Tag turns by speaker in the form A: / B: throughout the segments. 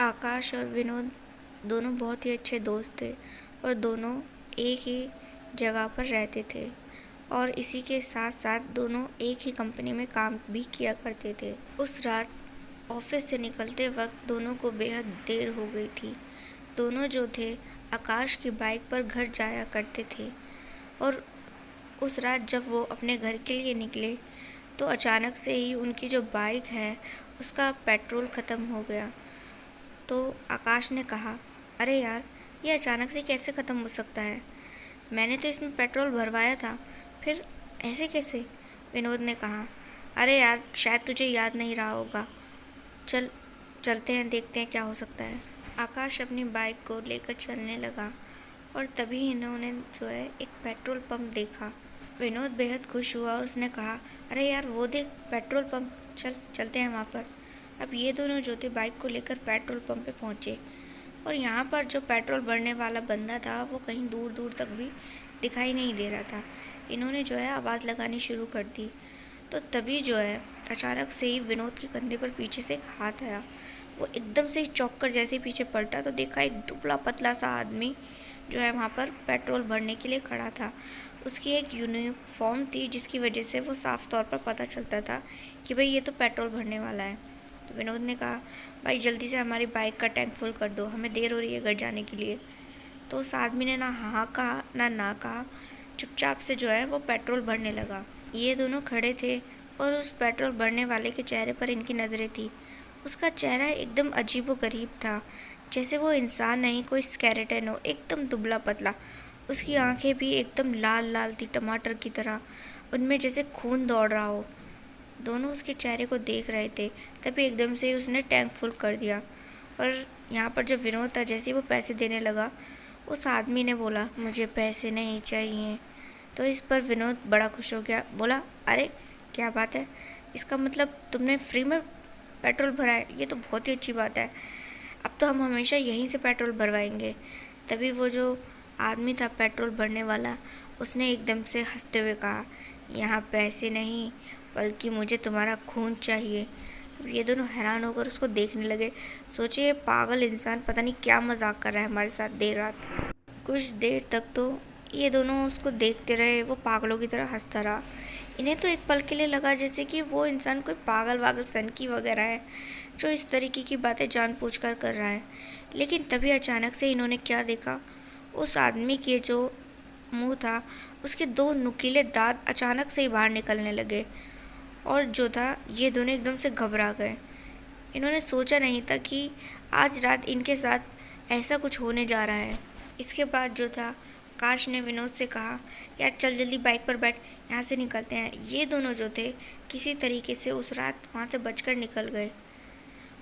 A: आकाश और विनोद दोनों बहुत ही अच्छे दोस्त थे और दोनों एक ही जगह पर रहते थे और इसी के साथ साथ दोनों एक ही कंपनी में काम भी किया करते थे। उस रात ऑफिस से निकलते वक्त दोनों को बेहद देर हो गई थी। दोनों जो थे आकाश की बाइक पर घर जाया करते थे और उस रात जब वो अपने घर के लिए निकले तो अचानक से ही उनकी जो बाइक है उसका पेट्रोल ख़त्म हो गया। तो आकाश ने कहा, अरे यार, ये अचानक से कैसे ख़त्म हो सकता है? मैंने तो इसमें पेट्रोल भरवाया था, फिर ऐसे कैसे? विनोद ने कहा, अरे यार, शायद तुझे याद नहीं रहा होगा। चलते हैं, देखते हैं क्या हो सकता है। आकाश अपनी बाइक को लेकर चलने लगा और तभी इन्होंने जो है एक पेट्रोल पंप देखा। विनोद बेहद खुश हुआ और उसने कहा, अरे यार, वो देख पेट्रोल पंप, चलते हैं वहाँ पर। अब ये दोनों जो थे बाइक को लेकर पेट्रोल पंप पे पहुँचे और यहाँ पर जो पेट्रोल भरने वाला बंदा था वो कहीं दूर दूर तक भी दिखाई नहीं दे रहा था। इन्होंने जो है आवाज़ लगानी शुरू कर दी। तो तभी जो है अचानक से ही विनोद के कंधे पर पीछे से एक हाथ आया। वो एकदम से चौंक कर जैसे पीछे पलटा तो देखा एक दुबला पतला सा आदमी जो है वहाँ पर पेट्रोल भरने के लिए खड़ा था। उसकी एक यूनिफॉर्म थी जिसकी वजह से वो साफ तौर पर पता चलता था कि भाई ये तो पेट्रोल भरने वाला है। तो विनोद ने कहा, भाई जल्दी से हमारी बाइक का टैंक फुल कर दो, हमें देर हो रही है घर जाने के लिए। तो उस आदमी ने ना हाँ कहा ना कहा, चुपचाप से जो है वो पेट्रोल भरने लगा। ये दोनों खड़े थे और उस पेट्रोल भरने वाले के चेहरे पर इनकी नज़रें थी। उसका चेहरा एकदम अजीबोगरीब था, जैसे वो इंसान नहीं कोई स्केलेटन हो, एकदम दुबला पतला। उसकी आंखें भी एकदम लाल लाल थी टमाटर की तरह, उनमें जैसे खून दौड़ रहा हो। दोनों उसके चेहरे को देख रहे थे, तभी एकदम से उसने टैंक फुल कर दिया। और यहाँ पर जो विनोद था जैसे ही वो पैसे देने लगा, उस आदमी ने बोला, मुझे पैसे नहीं चाहिए। तो इस पर विनोद बड़ा खुश हो गया, बोला, अरे क्या बात है, इसका मतलब तुमने फ्री में पेट्रोल भरा है, ये तो बहुत ही अच्छी बात है। अब तो हम हमेशा यहीं से पेट्रोल भरवाएंगे। तभी वो जो आदमी था पेट्रोल भरने वाला, उसने एकदम से हंसते हुए कहा, यहाँ पैसे नहीं बल्कि मुझे तुम्हारा खून चाहिए। ये दोनों हैरान होकर उसको देखने लगे। सोचे ये पागल इंसान पता नहीं क्या मजाक कर रहा है हमारे साथ देर रात। कुछ देर तक तो ये दोनों उसको देखते रहे, वो पागलों की तरह हंसता रहा। इन्हें तो एक पल के लिए लगा जैसे कि वो इंसान कोई पागल वागल सनकी वगैरह है जो इस तरीके की बातें जानबूझकर कर रहा है। लेकिन तभी अचानक से इन्होंने क्या देखा, उस आदमी के जो मुंह था उसके दो नुकीले दांत अचानक से ही बाहर निकलने लगे और जो था ये दोनों एकदम से घबरा गए। इन्होंने सोचा नहीं था कि आज रात इनके साथ ऐसा कुछ होने जा रहा है। इसके बाद जो था काश ने विनोद से कहा, यार चल जल्दी बाइक पर बैठ, यहाँ से निकलते हैं। ये दोनों जो थे किसी तरीके से उस रात वहाँ से बचकर निकल गए।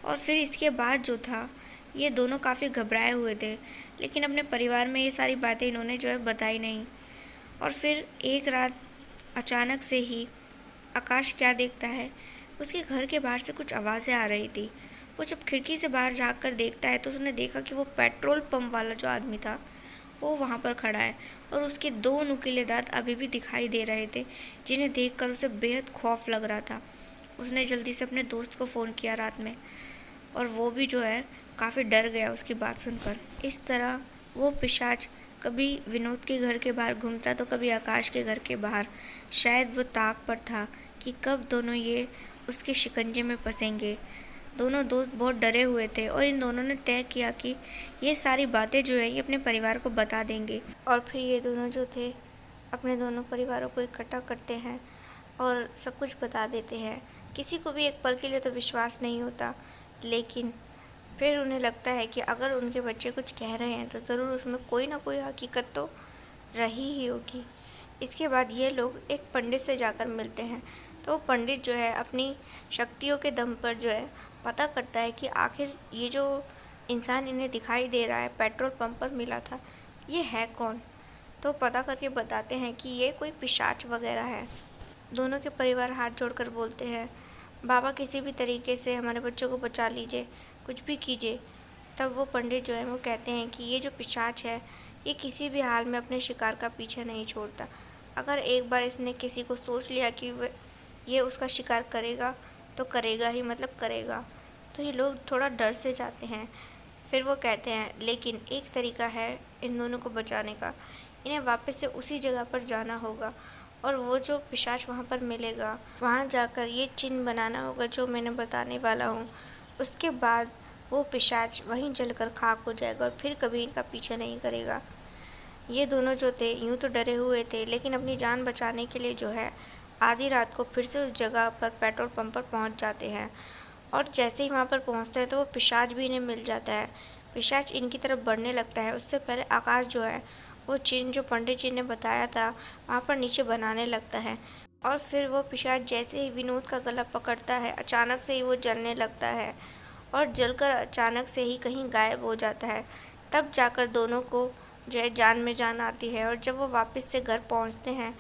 A: और फिर इसके बाद जो था ये दोनों काफ़ी घबराए हुए थे, लेकिन अपने परिवार में ये सारी बातें इन्होंने जो है बताई नहीं। और फिर एक रात अचानक से ही आकाश क्या देखता है, उसके घर के बाहर से कुछ आवाज़ें आ रही थी। वो जब खिड़की से बाहर झाँक कर देखता है तो उसने देखा कि वो पेट्रोल पंप वाला जो आदमी था वो वहाँ पर खड़ा है और उसके दो नुकीले दांत अभी भी दिखाई दे रहे थे, जिन्हें देखकर उसे बेहद खौफ लग रहा था। उसने जल्दी से अपने दोस्त को फ़ोन किया रात में और वो भी जो है काफ़ी डर गया उसकी बात सुनकर। इस तरह वो पिशाच कभी विनोद के घर के बाहर घूमता तो कभी आकाश के घर के बाहर। शायद वो ताक पर था कि कब दोनों ये उसके शिकंजे में फंसेंगे। दोनों दोस्त बहुत डरे हुए थे और इन दोनों ने तय किया कि ये सारी बातें जो है ये अपने परिवार को बता देंगे। और फिर ये दोनों जो थे अपने दोनों परिवारों को इकट्ठा करते हैं और सब कुछ बता देते हैं। किसी को भी एक पल के लिए तो विश्वास नहीं होता, लेकिन फिर उन्हें लगता है कि अगर उनके बच्चे कुछ कह रहे हैं तो ज़रूर उसमें कोई ना कोई हकीकत तो रही ही होगी। इसके बाद ये लोग एक पंडित से जाकर मिलते हैं। तो पंडित जो है अपनी शक्तियों के दम पर जो है पता करता है कि आखिर ये जो इंसान इन्हें दिखाई दे रहा है पेट्रोल पंप पर मिला था, ये है कौन। तो पता करके बताते हैं कि ये कोई पिशाच वगैरह है। दोनों के परिवार हाथ जोड़कर बोलते हैं, बाबा किसी भी तरीके से हमारे बच्चों को बचा लीजिए, कुछ भी कीजिए। तब वो पंडित जो है वो कहते हैं कि ये जो पिशाच है ये किसी भी हाल में अपने शिकार का पीछा नहीं छोड़ता। अगर एक बार इसने किसी को सोच लिया कि ये उसका शिकार करेगा तो करेगा ही, मतलब करेगा। तो ये लोग थोड़ा डर से जाते हैं। फिर वो कहते हैं लेकिन एक तरीका है इन दोनों को बचाने का। इन्हें वापस से उसी जगह पर जाना होगा और वो जो पिशाच वहाँ पर मिलेगा, वहाँ जाकर ये चिन्ह बनाना होगा जो मैंने बताने वाला हूँ। उसके बाद वो पिशाच वहीं जलकर खाक हो जाएगा और फिर कभी इनका पीछा नहीं करेगा। ये दोनों जो थे यूँ तो डरे हुए थे, लेकिन अपनी जान बचाने के लिए जो है आधी रात को फिर से उस जगह पर पेट्रोल पंप पर पहुँच जाते हैं। और जैसे ही वहाँ पर पहुँचते हैं तो वो पिशाच भी इन्हें मिल जाता है। पिशाच इनकी तरफ बढ़ने लगता है। उससे पहले आकाश जो है वो चिन्ह जो पंडित जी ने बताया था वहाँ पर नीचे बनाने लगता है। और फिर वो पिशाच जैसे ही विनोद का गला पकड़ता है, अचानक से ही वो जलने लगता है और जलकर अचानक से ही कहीं गायब हो जाता है। तब जाकर दोनों को जो है जान में जान आती है। और जब वो वापस से घर पहुंचते हैं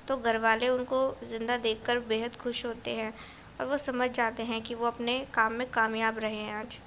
A: तो घर वाले उनको ज़िंदा देखकर बेहद खुश होते हैं और वो समझ जाते हैं कि वो अपने काम में कामयाब रहे हैं आज।